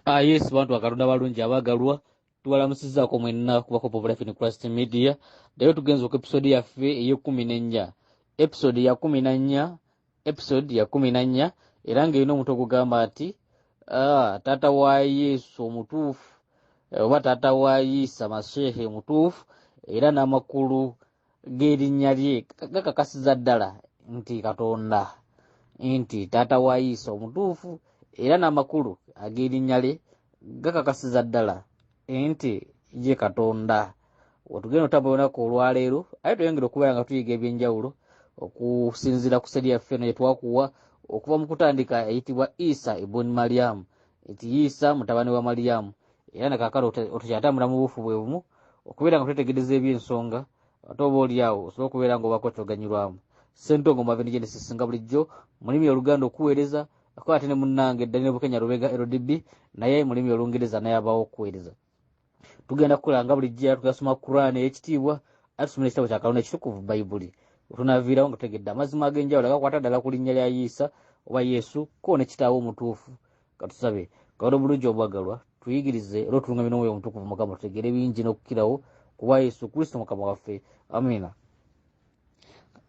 Yes, bantu bakatonda balungi abagalwa tubalamusizzaako mwenna kubako Popular Life in Christ Media. Leero tugenze ku episode yaffe ey'e14 episode ya 14 episode ya 14 era ng'erina omutwe ogugamba ati taata wa Yesu omutuufu oba taata wa Isa Mashehe omutuufu era n'amakulu g'erinnya lye gakakasiza ddala nti Katonda nti taata wa Isa omutuufu era n'amakulu ag'erinnya lye gakakasiza ddala nti ye Katonda. Wetugenda otambulako olwaleero aye tuyongera okubeera nga tuyiga ebyenjawulo okusinziira ku sedi yaffe eno yetwakuwa okuva mu kutandika eyitibwa Isa ibn Maryam, nti Isa mutabani wa Maryam. Era nakakalo otukyatambula mu bufu bwe bumu okubeera nga twetegereza ebyensonga ate oba oliawo osobola okubeera nga obako toganyirwamu. Ssentongo Marvin Genesis nga bulijjo mulimi oluganda okuweereza akola ate ne munnange Daniel Bukenya Lubega LDB naye mulimi olungereza naye abaawo okuweereza. Tugenda kukola nga bulijjo tugasoma Quran ekitiibwa ate tusomera ekitabo kya Katonda ekitukuvu Bayibuli. Tunaviirawo nga tutegedde amazima ag'enjawulo agakwata ddala ku linnya lya Isa oba Yesu ko ne kitaawo omutuufu. Katusabe Katonda obulungi obwagalwa tuyigirize era otulungamye n'omwoyo omutukuvu Mukama tutegere bingi n'okukirawo kuba Yesu Kristo Mukama waffe. Amina.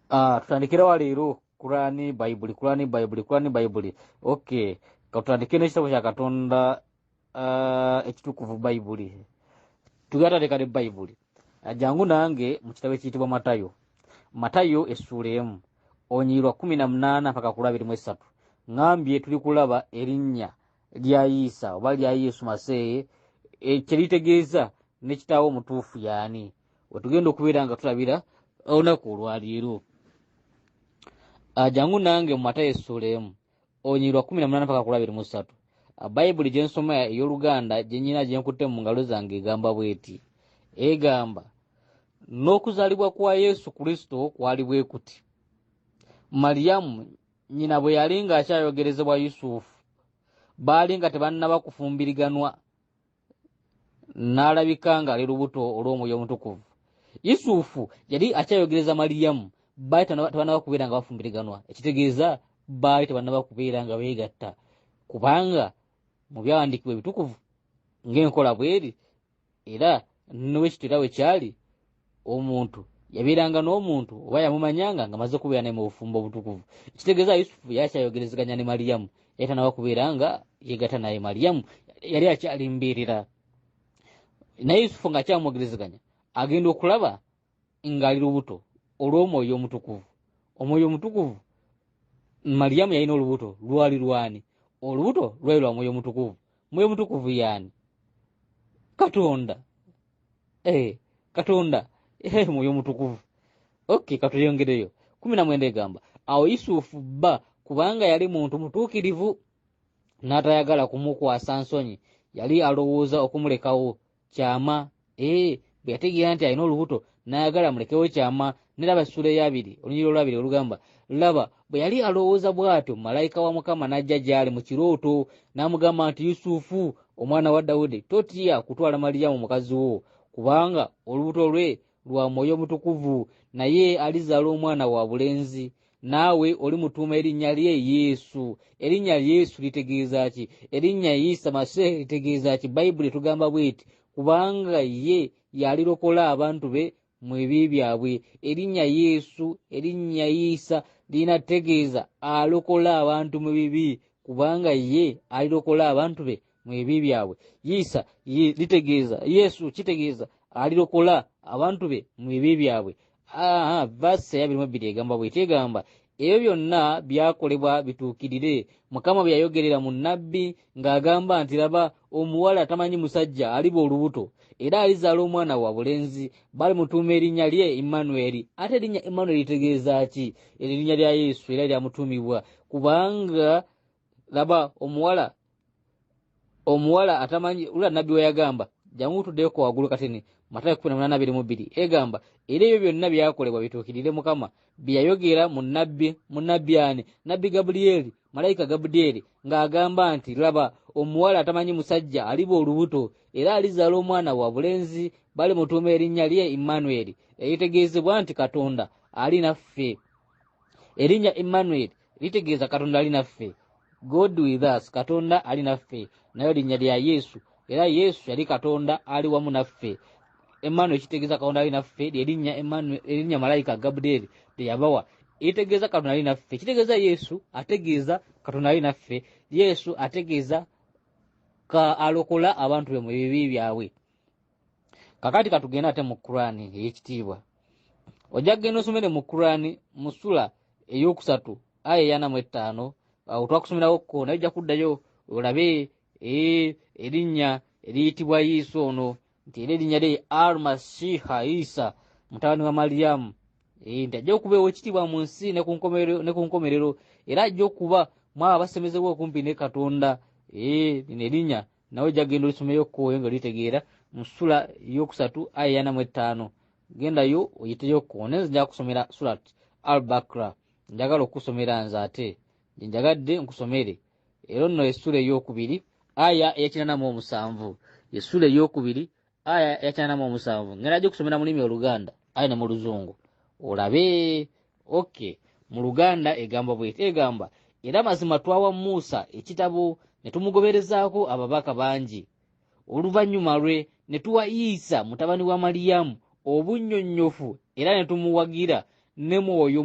Tutandikirawo leero Quran Bayibuli. Okay, katutandike n'ekitabo kya Katonda ekitukuvu Bayibuli. Tugatandika ne Bayibuli. Jangu nange mu kitabo ekiyitibwa Matayo essuula emu onyiirwa 18 mpaka ku 23. Ngambye tuli kulaba erinnya lya Isa oba lya Yesu Masehe kye litegeeza ne kitaawo omutuufu yaani. Wetugenda okubeera nga tulabira olunaku olwaleero. Jangu nange mu Matayo essuula emu onyiirwa 18 mpaka ku 23. Bayibuli gye nsoma ey'Oluganda gye nnyina gye nkutte mu ngalo zange egamba bw'eti. Egamba n'okuzaalibwa kwa Yesu Kristo kwali bwe kuti. Mariyamu nnyina bwe yali ng'akyayogerezebwa Yusufu baali nga tebannaba kufumbiriganwa n'alabika ng'ali lubuto olw'Omwoyo Omutukuvu. Yusufu yali akyayogereza Mariyamu baali tebannaba kubeera nga bafumbiriganwa, ekitegeeza baali tebannaba kubeera nga beegatta kubanga mu byawandiikibwa ebitukuvu ng'enkola bweri era n'owekitera we kyali omuntu yabeeranga n'omuntu oba yamumanyanga nga amaze kubeera naye mu bufumbo obutukuvu. Ekitegeeza Yusufu yakyayogerezeganya ne Mariyamu era tanaba kubeera nga yeegatta naye. Mariyamu yali akyali mbeerera naye Yusufu ng'akyamwogerezeganya agenda okulaba ng'ali lubuto olw'Omwoyo Omutukuvu. Omwoyo Omutukuvu Mariyamu yalina olubuto lwali lwani? Olubuto lwali lwa Mwoyo Omutukuvu. Mwoyo Omutukuvu yaani? Katonda. Katonda Mwoyo Omutukuvu. Okay, katuyongereyo 19 egamba awo Yusufu bba kubanga yali muntu mutuukirivu n'atayagala kumukwasa nsonyi yali alowooza okumulekawo kyama. Bwe yategeera nti alina olubuto n'ayagala mulekewo kyama. Neraba essuula ey'abiri olunyiriro olwabiri olugamba laba bwe yali alowooza bw'atyo malayika wa Mukama n'ajja gy'ali mu kirooto n'amugamba nti Yusufu omwana wa Dawudi totya kutwala Mariyamu mukazi wo kubanga olubuto lwe lwa Mwoyo Omutukuvu naye alizaala omwana wa bulenzi naawe olimutuuma erinnya lye Yesu. Erinnya Yesu litegeeza ki? Erinnya Isa Masehe litegeeza ki? Bayibuli tugamba bw'eti kubanga ye yalirokola abantu be mu ebibi byabwe. Erinnya Yesu erinnya Isa lina tegeeza alokola abantu mu bibi kubanga ye alirokola abantu be mu ebibi byabwe. Isa litegeeza Yesu kitegeeza alirokola abantu be mu bibi byabwe. Verse 22 egamba bw'eti egamba ebyo byonna byakolebwa bituukirire Mukama bye yayogerera mu nnabbi ng'agamba nti laba omuwala atamanyi musajja aliba olubuto era alizaala omwana wa bulenzi balimutuuma erinnya lye Immanueli. Ate erinnya Immanueli litegeeza ki? Erinnya lya Yesu era lyamutuumibwa kubanga laba omuwala atamanyi ula nnabbi we yagamba jangu tuddeko waggulu katini Matayo 18:22 egamba era ebyo byonna byakolebwa bituukirire Mukama bye yayogera mu nnabbi ani? Nnabbi Gabulyeri, malayika Gabulyeri ng'agamba nti laba omuwala atamanyi musajja aliba olubuto era alizaala omwana wa bulenzi balimutuuma erinnya lye Immanueli. Eritegeezebwa nti Katonda ali naffe. Erinnya Immanueli litegeeza Katonda ali naffe. God with us, Katonda ali naffe, nayo linnya lya Yesu, era Yesu yali Katonda ali wamu naffe. Emmanuel kitegeeza Katonda ali naffe, lyerinnya Emmanuel, erinnya malayika Gabriel lyeyabawa, eritegeeza Katonda ali naffe. Kitegeeza Yesu ategeeza Katonda ali naffe, Yesu ategeeza alokola abantu be mu bibi byabwe. Kakati katugenda ate mu Kurani ey'ekitiibwa. Ojja kugenda osomere mu Kurani mu sula ey'okusatu aya 45, awo twakusomerawo ko, naye ojja kuddayo olabe erinnya eriyitibwa Isa ono, nti era erinnya lye Al-Masiha Isa mutabani wa Mariyamu, nti ajja okubeewo ekitiibwa mu nsi ne ku nkomerero, era ajja okuba mwabo abasemezebwa okumpi ne Katonda. Lino erinnya nawe ojja kugenda olisomeyo ko nga litegeera mu sula ey'okusatu aya 45. Gendayo oyiteyo ko. Nze njagala kusomera surat Al-Baqara, njagala okusomera nze ate njagadde nkusomere. Era nno essula ey'okubiri aya ya 87, essula ey'okubiri aya ya 87. Ngenda gye kusomera mu lulimi Oluganda aye ne mu Luzungu olabe. Mu Luganda egamba bw'eti, egamba era mazima twawa Musa ekitabo ne tumugoberezaako ababaka bangi. Oluvannyuma lwe ne tuwa Isa mutabani wa Mariyamu obunnyonnyofu, era ne tumuwagira ne Mwoyo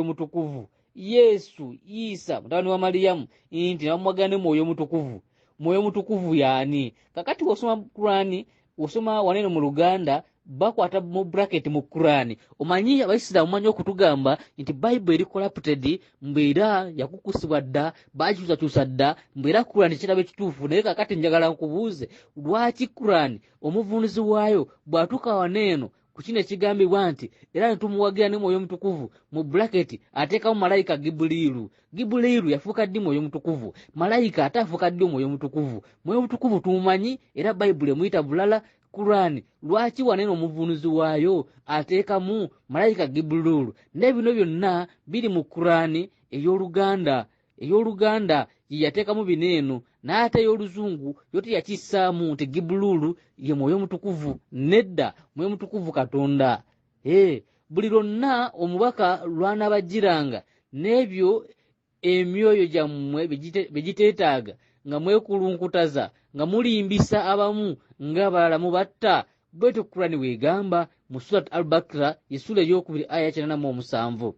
Mutukuvu, Yesu Isa mutabani wa Mariyamu, nti namuwagira ne Mwoyo Mutukuvu. Mwoyo Mutukuvu yaani? Kakati osoma Kurani, osoma wanene mu Luganda bakwata mu bracket mu Kurani, omanyi Abaisiraamu manyi okutugamba nti Bible eri corrupted, mbeera yakukusibwa dda, bakyusakyusa dda, mbeera Kurani kirabe kituufu. Naye kakati njagala nkubuuze, lwaki Kurani omuvunuzi waayo bw'atuuka waneeno ku kino ekigambibwa nti era ne tumuwagira ne Mwoyo Mutukuvu mu bracket ateekamu malayika Gibuliiru yafuuka ddi Mwoyo Mutukuvu? Malayika ate afuuka ddi Mwoyo Mutukuvu? Mwoyo Mutukuvu tumumanyi, era Bible emuyita bulala. Kurani lwaki waneeno omuvunuzi waayo ateekamu malayika Gibuliiru? N'ebino byonna biri mu Kurani ey'Oluganda ye yateekamu bineeno, n'ate ey'Oluzungu yo teyakissaamu nti Gibuliiru ye Mwoyo Mutukuvu. Nedda, Mwoyo Mutukuvu Katonda. Buli lwonna omubaka lw'anaabagiranga n'ebyo emyoyo gyammwe bye giteetaaga, nga mwekulunkutaza, nga mulimbisa abamu ng'abalala mubatta, bwetyo Kurani weegamba mu surat Al-Baqara essula ey'okubiri aya 87.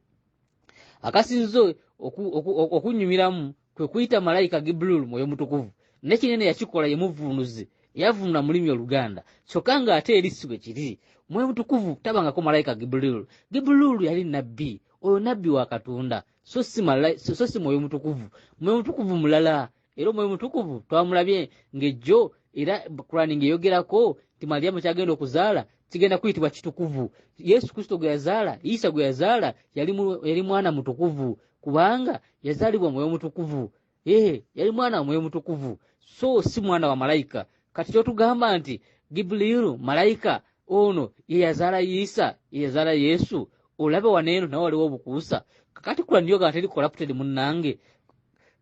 Akasinzo okunyumiramu kwe kuyita malayika Gibuliiru Mwoyo Mutukuvu, nekinene yakikola ye muvunuzi eyavunula mu lulimi Oluganda, kyokka ng'ate erisibwe kiri Mwoyo Mutukuvu tabangako malayika Gibuliiru. Gibuliiru yali nabbi, oyo nabbi wa Katonda, so si Mwoyo Mutukuvu. Mwoyo Mutukuvu mulala, era Mwoyo Mutukuvu twamulabye ng'ejjo, era Kurani ng'eyogerako nti Mariyamu kyagenda okuzaala kigenda kuyitibwa kitukuvu. Yesu Kristo gwe yazaala, Isa gwe yazaala yali mwana mutukuvu, kubanga yazaalibwa Mwoyo Mutukuvu. Yali mwana wa Mwoyo Mutukuvu, so si mwana wa malayika. Kati kyotugamba nti Gibuliiru malayika ono ye yazaala Isa, ye yazaala Yesu, olabe waneeno nawe waliwo obukuusa. Kakati Kurani yoga teri corrupted munnange.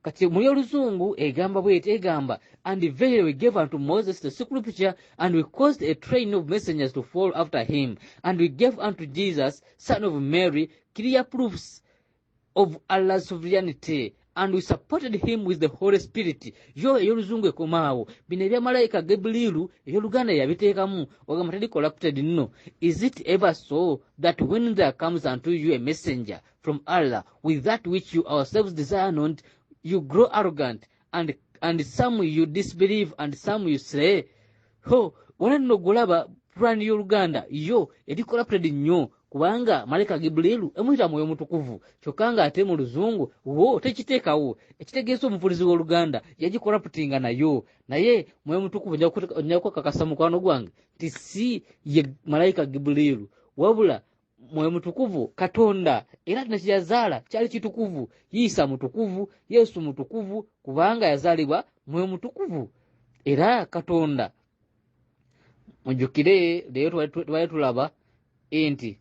Kati muri Oluzungu egamba bw'eti, egamba and verily we gave unto Moses the scripture, and we caused a train of messengers to follow after him, and we gave unto Jesus son of Mary clear proofs of Allah's sovereignty, and we supported him with the Holy Spirit. Yo ey'Oluzungu ekomaawo, bino ebya malayika Gibuliiru ey'Oluganda yabiteekamu, ogamba teri corrupted nno. Is it ever so that when there comes unto you a messenger from Allah with that which you ourselves desire not, you grow arrogant, and some you disbelieve, and some you slay? Wona nno golaba Kurani y'Oluganda yo eri corrupted nnyo, kubanga malayika Gibuliiru emuyita Mwoyo Mutukuvu, kyokka nga ate mu Luzungu wo tekiteekawo. Ekitegeeza omuvulizi w'Oluganda yagikorruptinga nayo, naye Mwoyo Mutukuvu nja kukakasa mukwano gwange nti si ye malayika Gibuliiru, wabula Mwoyo Mutukuvu Katonda, era tina kyazaala kyali kitukuvu. Isa mutukuvu, Yesu mutukuvu, kubanga yazaalibwa Mwoyo Mutukuvu era Katonda. Mujjukire leero twali tulaba enti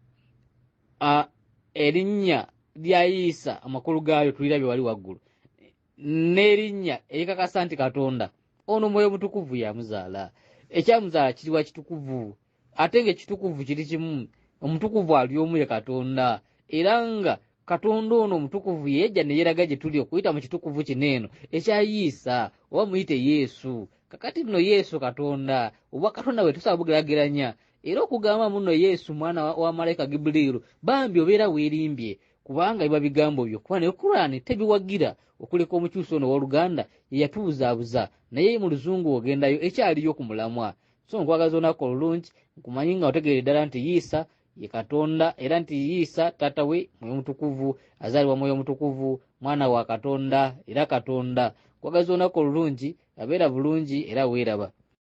erinnya lya Isa amakulu gaayo tulirabye wali waggulu, n'erinnya erikakasa nti Katonda ono Mwoyo Mutukuvu yamuzaala. Ekyamuzaala kiriwa kitukuvu, ate ng'ekitukuvu kiri kimu. Omutukuvu ali omu ye Katonda, era nga katonda ono omutukuvu yejja ne yeeraga gye tuli okuyita mu kitukuvu kineeno ekyayiisa oba muyite yesu. Kakati nno yesu katonda obwa katonda bwe tusaba bugeraageranya era okugamba muno yesu mwana wa malayika Gibuliiru bambi obeera weerimbye kubanga biba bigambo byo kuba ne Kurani tebiwagira okuleka omukyusi ono w'oluganda ye yatubuzaabuza naye mu luzungu ogendayo ekyaliyo ku mulamwa. So nkwagaza olunaku olulungi nkumanyi nga otegeere ddala nti yiisa ye katonda era nti yiisa taata we mwoyo mutukuvu azaalibwa mwoyo mutukuvu mwana wa katonda era katonda. Nkwagaza olunaku olulungi abeera bulungi era weeraba.